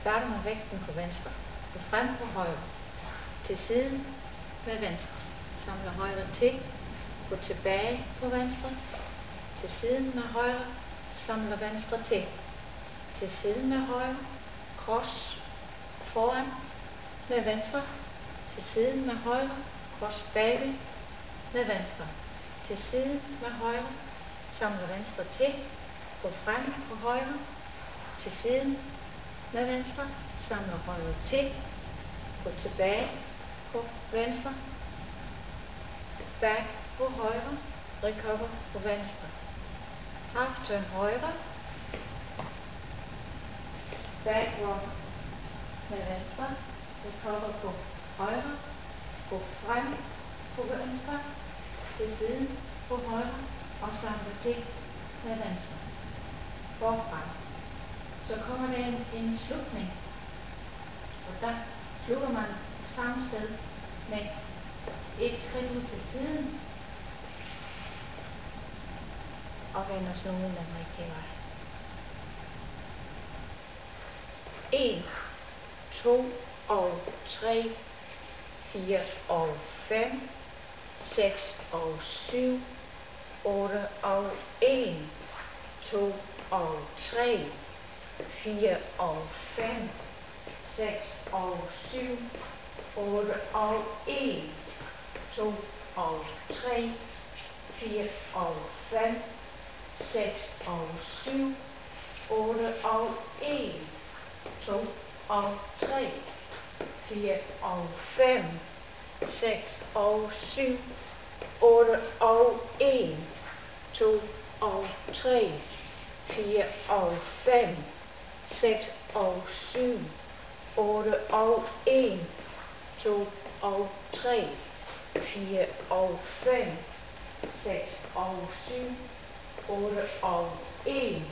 starter med vægten på venstre. Gå frem på højre. Til siden med venstre. Samler højre til. Gå tilbage på venstre. Til siden med højre. Samler venstre til. Til siden med højre. Cross foran med venstre. Til siden med højre. Cross bagved med venstre. Til siden med højre. Samler venstre til. Gå frem på højre. Til siden med venstre. Samler højre til. Gå tilbage på venstre. Back på højre. Recover på venstre. Half turn højre. Back rock med venstre. Recover på højre. Gå frem på venstre. Til siden på højre. Og samle til med venstre. Forfra. Så kommer der en slutning. Og der slutter man samme sted med et skridt ud til siden. Og vender snuden den rigtige vej. 1, 2 og 3, 4 og 5, 6 og 7, 8 og 1, 2 og 3, 4 og 5, 6 og 7, 8 og 1, 2 og 3, 4 og 5, 6 og 7, 8 og 1, 2 og 3, 4 og 5, 6 og 7, 8 og 1, 2 og 3, 4 og 5, 6 og 7, 8 og 1, 2 og 3, 4 og 5, 6 og 7, 8 og 1,